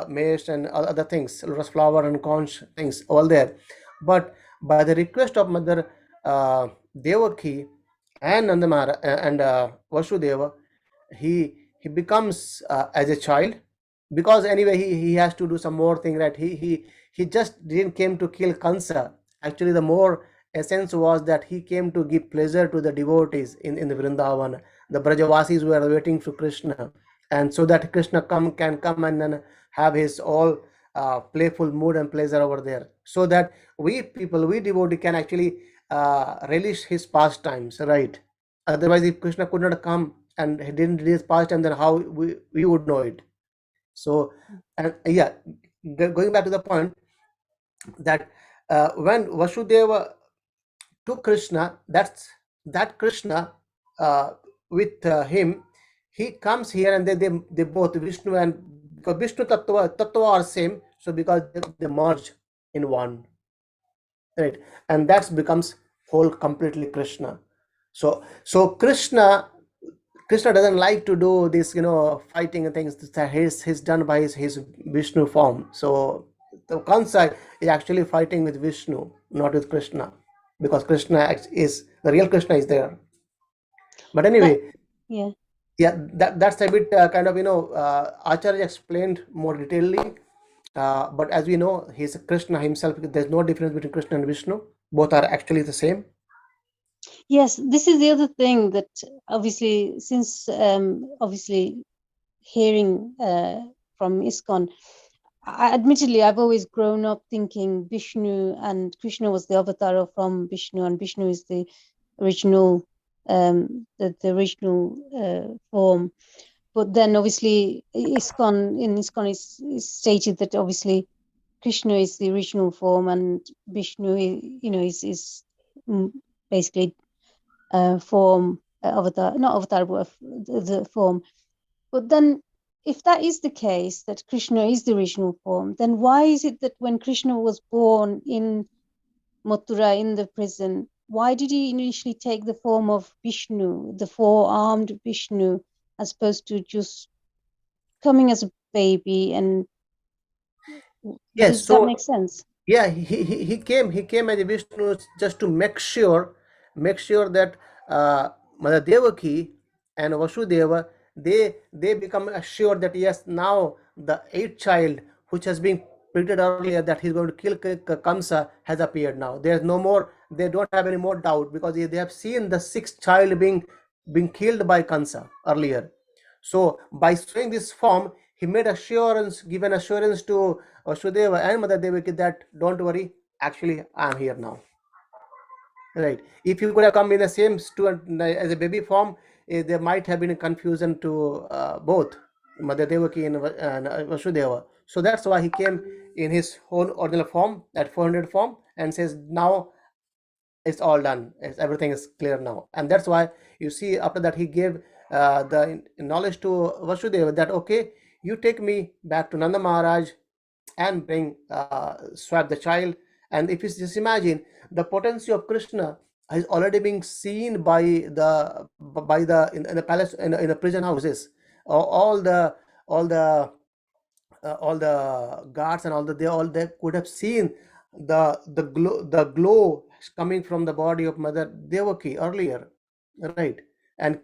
S1: mace and other things, lotus flower and conch things, all there. But by the request of Mother Devaki and Nanda Maharaj and Vasudeva, he becomes as a child, because anyway he has to do some more thing, right? He just didn't came to kill Kansa. Actually, the more essence was that he came to give pleasure to the devotees in the Vrindavan. The Brajavasis were waiting for Krishna, and so that Krishna can come and then have his all playful mood and pleasure over there, so that we devotee can actually relish his pastimes, right? Otherwise, if Krishna could not come and he didn't release pastime, then how we would know it? So, and yeah, going back to the point that when Vasudeva to Krishna, that Krishna with him, he comes here, and they both Vishnu and, because Vishnu tattva are same, so because they merge in one, right? And that becomes whole completely Krishna. So Krishna doesn't like to do this, fighting and things that he's done by his Vishnu form. So the Kansa is actually fighting with Vishnu, not with Krishna, because is the real Krishna is there. But anyway, that's a bit kind of, Acharya explained more detailedly. But as we know, he's Krishna himself. There's no difference between Krishna and Vishnu. Both are actually the same.
S5: yes, this is the other thing that obviously, since obviously hearing from ISKCON, admittedly, I've always grown up thinking Vishnu and Krishna was the avatar from Vishnu, and Vishnu is the original, the original form. But then, obviously, ISKCON is stated that obviously Krishna is the original form, and Vishnu, is basically form, avatar, not avatar, but the form. But then, if that is the case, that Krishna is the original form, then why is it that when Krishna was born in Mathura, in the prison, why did he initially take the form of Vishnu, the four-armed Vishnu, as opposed to just coming as a baby? And
S1: Yes,
S5: does that make sense?
S1: Yeah, he came as a Vishnu just to make sure that Mother Devaki and Vasudeva, they become assured that yes, now the eighth child which has been predicted earlier that he's going to kill Kamsa has appeared now. There's no more, they don't have any more doubt, because they have seen the sixth child being killed by Kansa earlier. So by showing this form, he made given assurance to Vasudeva and Mother Devaki that don't worry, actually I am here now. Right? If you could have come in the same student as a baby form, there might have been a confusion to both Mother Devaki and Vasudeva. So that's why he came in his own original form, that 400 form, and says now it's all done. Everything is clear now, and that's why you see after that he gave the knowledge to Vasudeva that okay, you take me back to Nanda Maharaj and bring swap the child. And if you just imagine the potency of Krishna is already being seen by the in the palace, in the prison houses, all the all the all the guards and all they could have seen the glow coming from the body of Mother Devaki earlier, right? And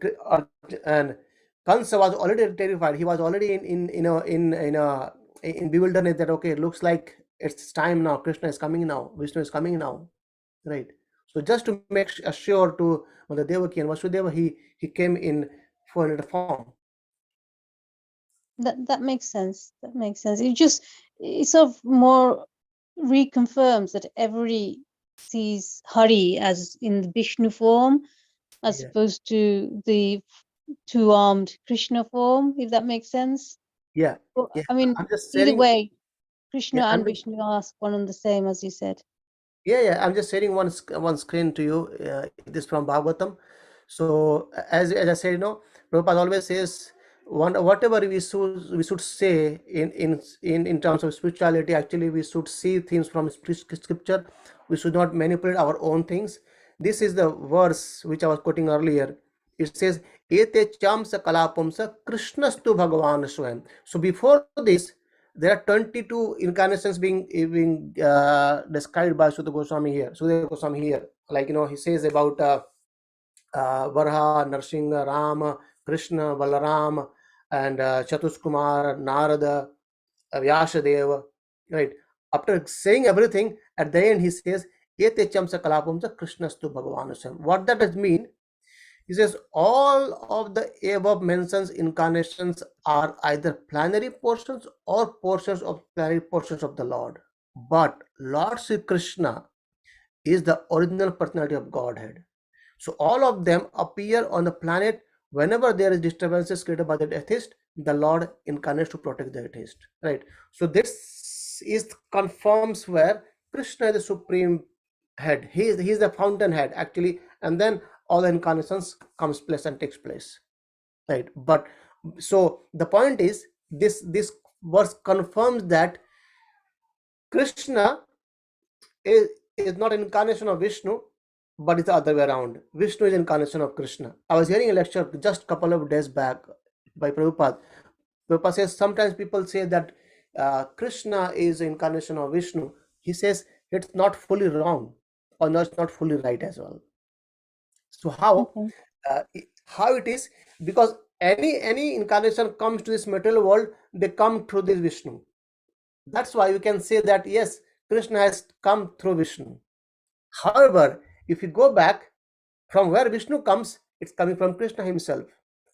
S1: and Kansa was already terrified. He was already in bewilderment that okay, it looks like it's time now. Krishna is coming now. Vishnu is coming now, right? So just to make sure to Mother Devaki and Vasudeva, he came in 400 form.
S5: That makes sense. That makes sense. It sort of more reconfirms that everybody sees Hari as in the Vishnu form, as
S1: Yeah.
S5: opposed to the two-armed Krishna form, if that makes sense.
S1: Yeah,
S5: Well,
S1: yeah.
S5: I mean,
S1: I'm just
S5: either
S1: sharing.
S5: way, Krishna
S1: Yeah,
S5: and Vishnu are one and the same, as you said.
S1: yeah. I'm just sharing one screen to you. This from Bhagavatam. So as I said, Prabhupada always says whatever we should say in terms of spirituality. Actually, we should see things from scripture. We should not manipulate our own things. This is the verse which I was quoting earlier. It says, "Ete chamsa kalapamsa Krishnastu Bhagavan Swayam." So before this, there are 22 incarnations being described by Sudhir Goswami here. Like he says about Varha, Narsingha, Rama, Krishna, Balaram, and Chatuskumar, Narada, Vyasadeva, right? After saying everything, at the end he says, "Ete chamsa kalapamsa Krishnastu Bhagavanasam." What that does mean? He says all of the above mentions incarnations are either plenary portions or portions of plenary portions of the Lord. But Lord Sri Krishna is the original personality of Godhead. So all of them appear on the planet whenever there is disturbances created by the atheist. The Lord incarnates to protect the atheist, right? So this is confirms where Krishna is the supreme head. He is the fountain head actually, and then all the incarnations comes place and takes place, right? But so the point is this verse confirms that Krishna is, is not an incarnation of Vishnu, but it's the other way around. Vishnu is incarnation of Krishna. I was hearing a lecture just a couple of days back by Prabhupada. Prabhupada says sometimes people say that Krishna is incarnation of Vishnu. He says it's not fully wrong, or no, it's not fully right as well. So
S5: Okay.
S1: how it is? Because any incarnation comes to this material world, they come through this Vishnu. That's why you can say that yes, Krishna has come through Vishnu. However, if you go back from where Vishnu comes, it's coming from Krishna himself.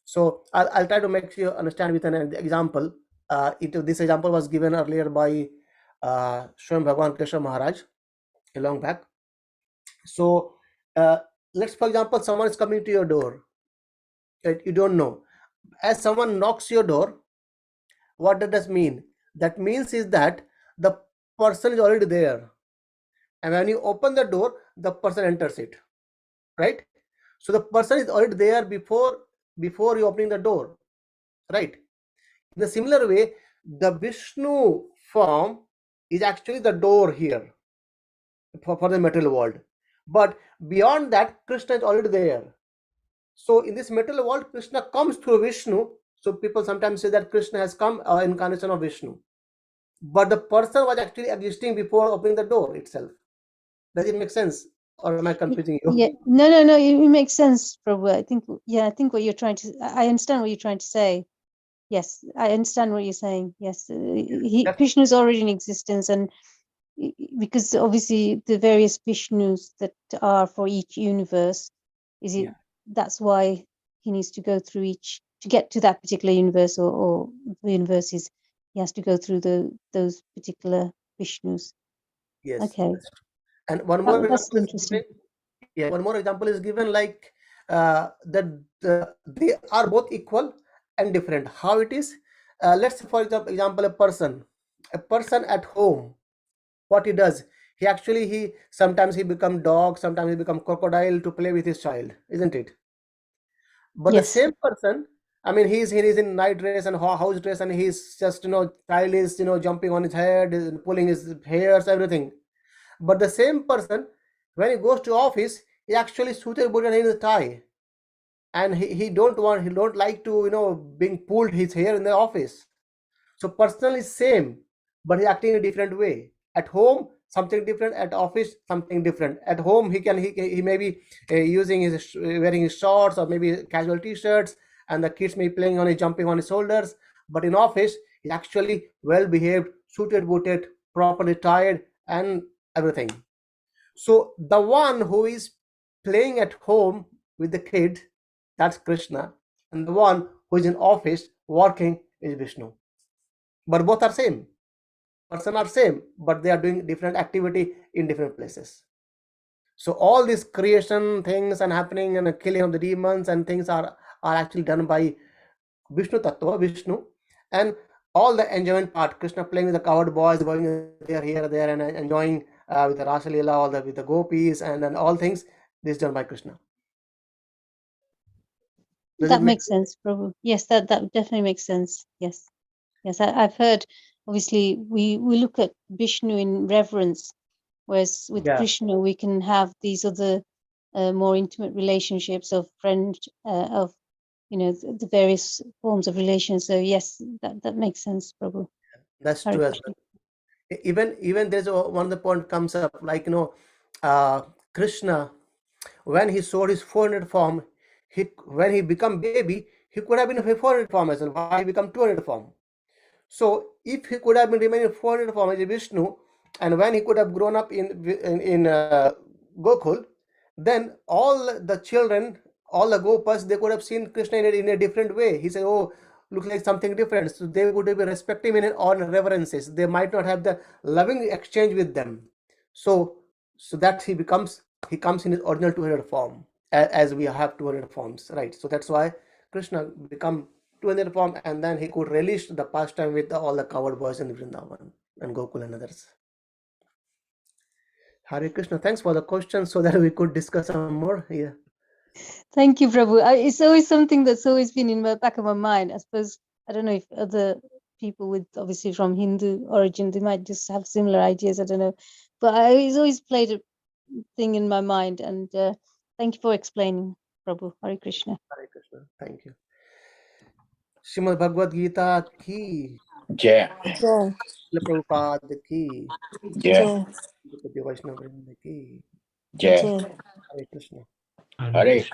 S1: So I'll try to make you understand with an example. This example was given earlier by Swayam Bhagavan Krishna Maharaj a long back. So let's, for example, someone is coming to your door that you don't know. As someone knocks your door, what does that mean? That means is that the person is already there, and when you open the door, the person enters it, right? So the person is already there before you opening the door, right? In a similar way, the Vishnu form is actually the door here for the material world, but beyond that, Krishna is already there. So in this material world, Krishna comes through Vishnu. So people sometimes say that Krishna has come incarnation of Vishnu, but the person was actually existing before opening the door itself. Does it make sense, or am I confusing you?
S5: Yeah. No. It makes sense, Prabhu. I think what you're trying to. I understand what you're trying to say. Yes, I understand what you're saying. Yes, Krishna is already in existence, and because obviously the various Vishnus that are for each universe,
S1: Yeah.
S5: that's why he needs to go through each to get to that particular universe or the universes. He has to go through those particular Vishnus.
S1: Yes.
S5: Okay,
S1: And one more
S5: that's
S1: example is
S5: interesting.
S1: given. Yeah, one more example is given, like that they are both equal and different. How it is? Let's say, for example, a person at home. What he does? he sometimes he become dog, sometimes he become crocodile to play with his child, isn't it? But
S5: Yes.
S1: the same person, I mean, he's in night dress and house dress, and he's just, child is, jumping on his head, pulling his hairs, everything. But the same person, when he goes to office, he actually suited button in his tie, and he don't like to being pulled his hair in the office. So person is same, but he acting in a different way. At home, something different. At office, something different. At home, he may be using his wearing his shorts or maybe casual t-shirts, and the kids may be playing on his jumping on his shoulders. But in office, he's actually well behaved, suited, booted, properly tied, and everything. So the one who is playing at home with the kid, that's Krishna, and the one who is in office working is Vishnu. But both are same. Person are same, but they are doing different activity in different places. So all these creation things and happening and the killing of the demons and things are actually done by Vishnu Tattva, Vishnu, and all the enjoyment part, Krishna playing with the cowherd boys, going there, here, there, and enjoying with the Rasa Leela, all with the gopis, and then all things, this is done by Krishna. Does it
S5: That
S1: make
S5: makes sense, Prabhu. Yes, that definitely makes sense. Yes. I've heard. Obviously, we look at Vishnu in reverence, whereas with
S1: Yeah.
S5: Krishna we can have these other more intimate relationships of friend, of the various forms of relations. So yes, that makes sense, Prabhu.
S1: That's
S5: Hare
S1: true as
S5: Krishna.
S1: well. Even there's one of the point comes up, like Krishna, when he showed his 400 form, when he become baby, he could have been a 400 form as well. Why he become 200 form? So if he could have been remaining 400 form as a Vishnu, and when he could have grown up in Gokul, then all the children, all the Gopas, they could have seen Krishna in a different way. He said, "Oh, looks like something different." So they would be respecting him in all reverences. They might not have the loving exchange with them. So that he comes in his original 200 form, as we have 200 forms, right? So that's why Krishna become 200 form, and then he could relish the pastime with all the cowherd boys in Vrindavan and Gokul and others. Hare Krishna, thanks for the question, so that we could discuss some more. Yeah.
S5: Thank you, Prabhu. It's always something that's always been in the back of my mind. I suppose, I don't know if other people with obviously from Hindu origin, they might just have similar ideas. I don't know. But it's always played a thing in my mind. And thank you for explaining, Prabhu. Hare Krishna.
S1: Hare Krishna, thank you. Srimad Bhagavad Gita ki,
S3: Jai.
S2: Jai.
S1: Srila Prabhupada ki,
S3: Jai.
S2: Jai.
S1: Gaudiya Vaishnava Vrinda ki.
S3: Jai.
S2: Jai.
S1: Hare Krishna.
S3: Hare